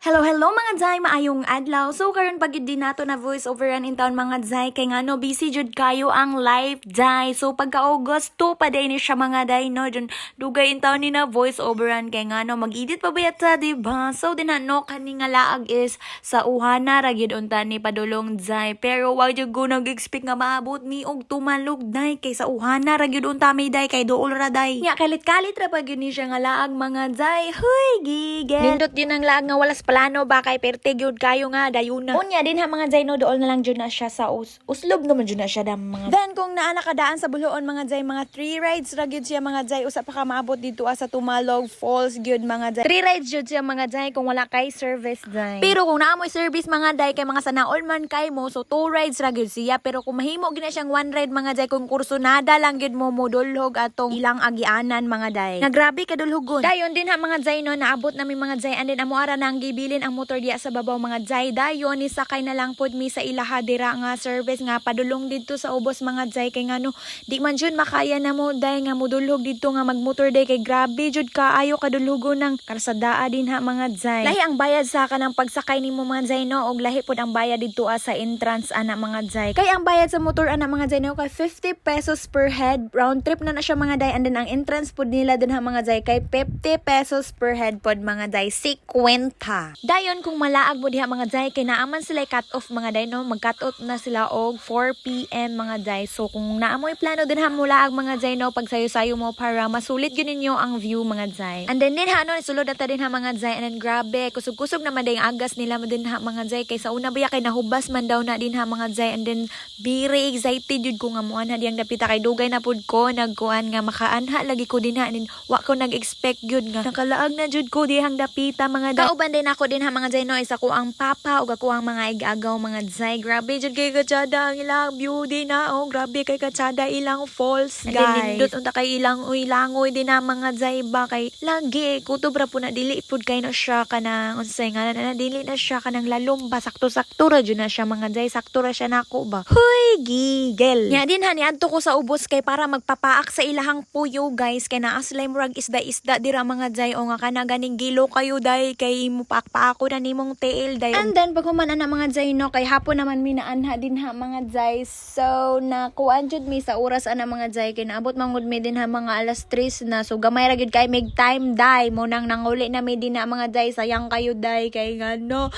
Hello, hello mga Jai, maayong adlaw. So karon pagid din nato na voice over in town mga Jai kay ngano busy jud kayo ang live Jai. So pagka August 2 pa day ni siya mga Jai no, dun dugay in town ni na voice over kay ngano mag-edit pa bayat sa diba. So din no kani nga laag is sa uhana ra gyud unta ni padulong Jai. Pero wag jud ko nag-expect nga maabot ni og tumalog Dai kay sa uhana ra gyud unta mi Dai kay duol ra Dai. Nya kalit-kalit ra pa gyud ni siya nga laag mga Jai. Huy, gigel. Nindot din ang laag nga walas plano ba kay perte gyud kayo nga dayuna. Unya din ha mga Jay no dool na lang jud na siya sa uslob naman jud na siya dam mga. Then kung naa nakadaan sa Buluon mga Jay mga 3 rides ra gyud siya mga Jay usa pa ka maabot dito sa Tumalog Falls gyud mga Jay. 3 rides jud siya mga Jay kung wala kay service Jay. Pero kung naa mo'y service mga Jay kay mga sanaol man kay mo so 2 rides ra gyud siya pero kung mahimo gina siyang 1 ride mga Jay kung kursunada lang gyud mo modulhog atong ilang agianan mga Jay. Nagrabe kadulhogon. Dayon din ha mga Jay no naabot na mi mga Jay and then amo ara nang gibilin ang motor diya sa babaw mga Jay. Dayon ni sakay na lang pod mi sa ilaha dira nga service nga padulong didto sa ubos mga Jay kay ngano di man jud makaya na mo Day nga modulhog didto nga magmotor Day kay grabe jud kaayo kadulhogon ng karsadaa din ha mga Jay. Lahi ang bayad sa kanang pagsakay nimo mga Jay no og lahi pod ang bayad didto sa entrance ana mga Jay. Kay ang bayad sa motor ana mga Jay no kay 50 pesos per head round trip na siya mga Day and then ang entrance pod nila din ha mga Jay kay 50 pesos per head pod mga Jay 50. Dayon kung malaag mo diha mga Jay kay naaman sila cut off mga Day no mag-cut off na sila og 4 PM mga Jay. So kung naamoy plano din ha mulaag mga Jay no pag sayo-sayo mo para masulit gyud ninyo ang view mga Jay. And then din ha no sulod ata din ha mga Jay and then grabe kusog-kusog naman day ang agas nila din ha mga Jay kay sa una ba kay nahubas man daw na din ha mga Jay and then very excited jud ko nga muan ha diyang dapita kay dugay na pud ko nagkuan nga makaanha lagi ko din ha and then wa ko nag-expect jud nga nakalaag na jud ko dihang dapita mga Jay. Kauban din ako din ha mga Jay no isa ko ang papa ug ako ang mga igagaw mga Jay. Grabe jud kay katsada ang ilang view din na oh grabe kay katsada ilang falls guys. And then nindot unta kay ilang langoy din na mga Jay ba kay lagi kutob ra po na dili pud kay no siya kanang unsay nga na dili na siya kanang lalumba sakto-sakto ra jud na siya mga Jay sakto ra siya nako ba. Huy gigel. Nya din ha niadto ko sa ubos kay para magpapaak sa ilahang puyo guys kay naa sila murag isda-isda dira mga Jay o nga kana ganing gilo kayo Day kay mo paak-paako na nimong tail Day. And then pag human na mga Jay no kay hapon naman mi naanha din ha mga Jay. So nakuan jud mi sa oras ana mga Jay kay naabot mangud mi din ha mga alas 3 na so gamay ra gyud kay mig time Day mo nang nanguli na mi din na mga Jay sayang kayo Day kay ngano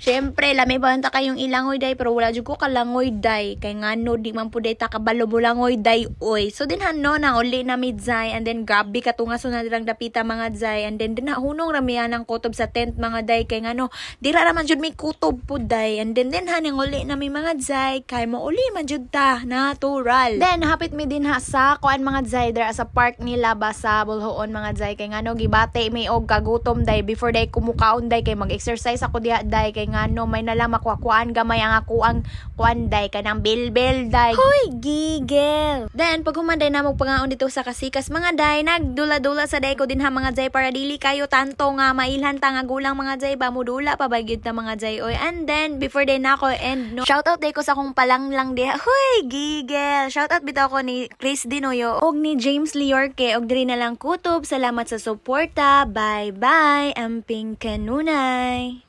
syempre, lami ba ta kayong ilangoy Day pero wala jud ko kalangoy Day kay ngano di man pud ta kabalo mo langoy Day oy. So din hanno na uli na mi Jay and then gabi katungaso na dirang dapita mga Jay and then hunong ramihan ang kutob sa tent mga Day kay ngano dira ra man jud mi kutob pud Day and then hanang uli na mi mga Jay kay mo uli man jud ta natural. Then hapit mi din ha sa kuan mga Jay dira sa park nila ba sa Buluon mga Jay kay ngano gibate mi og kagutom Day before Day kumukaon Day kay mag-exercise ako diha Day kay ngano may nalang makuha-kuan gamay ang ako ang kuan Day kanang bilbil Day. Hoy gigel. Then pag humanday na mo pangaon dito sa Kasikas mga Day nagdula-dula sa Day ko din ha mga Jay para dili kayo tanto nga mailhan ta nga gulang mga Jay ba mudula pa bagyud ta mga Jay oy. And then before Day na ako and no shout out Day ko sa akong palanglang diha. Hoy gigel. Shout out bitaw ko ni Chris Dinoyo og ni James Liorque og diri na lang kutob. Salamat sa suporta. Bye bye. Amping kanunay.